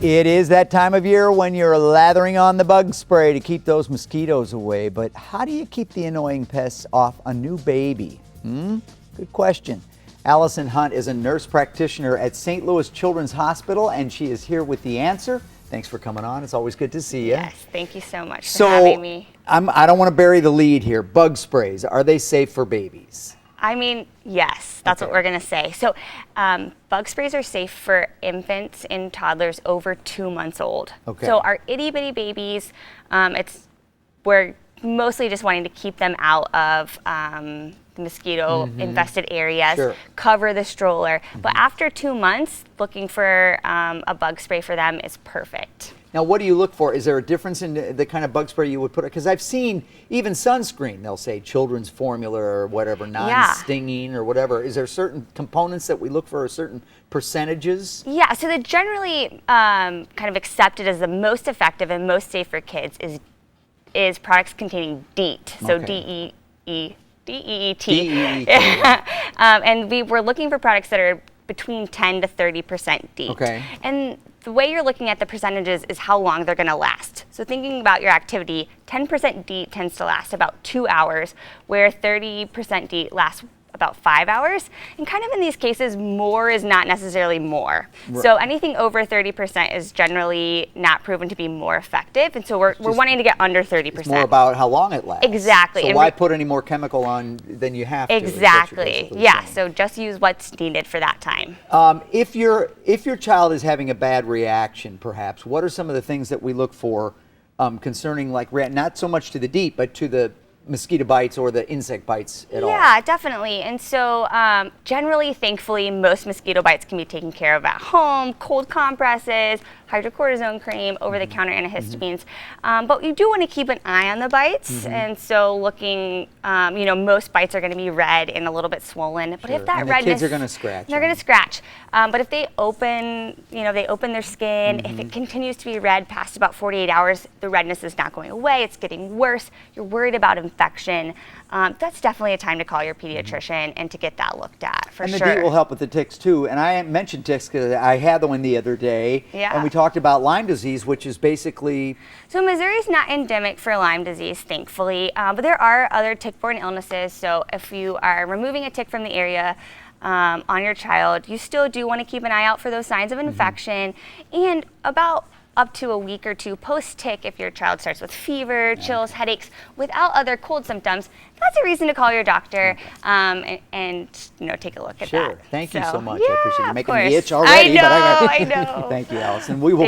It is that time of year when you're lathering on the bug spray to keep those mosquitoes away, but how do you keep the annoying pests off a new baby? Good question. Allison Hunt is a nurse practitioner at St. Louis Children's Hospital, and she is here with the answer. Thanks for coming on. It's always good to see you. Yes, thank you so much for having me. I don't want to bury the lead here. Bug sprays, are they safe for babies? I mean, yes, that's what we're going to say. So bug sprays are safe for infants and toddlers over 2 months old. Okay. So our itty bitty babies, we're mostly just wanting to keep them out of mosquito infested areas, cover the stroller. But after 2 months, looking for a bug spray for them is perfect. Now, what do you look for? Is there a difference in the kind of bug spray you would put? Because I've seen even sunscreen, they'll say children's formula or whatever, non-stinging or whatever. Is there certain components that we look for or certain percentages? Yeah, so the generally kind of accepted as the most effective and most safe for kids is products containing DEET, so D-E-E-T. DEET. And we're looking for products that are between 10 to 30% DEET. Okay. And the way you're looking at the percentages is how long they're going to last. So thinking about your activity, 10% DEET tends to last about 2 hours, where 30% DEET lasts about 5 hours. And kind of in these cases, more is not necessarily more. Right. So anything over 30% is generally not proven to be more effective. And so we're wanting to get under 30%. It's more about how long it lasts. Exactly. So why put any more chemical on than you have to? Exactly. Yeah. So just use what's needed for that time. If your child is having a bad reaction, perhaps, what are some of the things that we look for concerning, like, not so much to the DEET, but to the mosquito bites or the insect bites at all? Yeah, definitely. And so generally, thankfully, most mosquito bites can be taken care of at home, cold compresses, hydrocortisone cream, over-the-counter antihistamines. But you do want to keep an eye on the bites. And so looking, most bites are going to be red and a little bit swollen. But if that and redness, the kids are going to scratch. They're going to scratch. But if they open, they open their skin, if it continues to be red past about 48 hours, the redness is not going away. It's getting worse. You're worried about infection. That's definitely a time to call your pediatrician and to get that looked at, for sure. And the DEET will help with the ticks too. And I mentioned ticks because I had the one the other day. Yeah. And we talked about Lyme disease, which is basically... So Missouri is not endemic for Lyme disease, thankfully, but there are other tick-borne illnesses. So if you are removing a tick from the area on your child, you still do want to keep an eye out for those signs of infection. And about up to a week or two post-tick, if your child starts with fever, chills, headaches, without other cold symptoms, that's a reason to call your doctor and take a look at that. Thank you so much. I appreciate you making me itch I already. know. Thank you, Allison. We will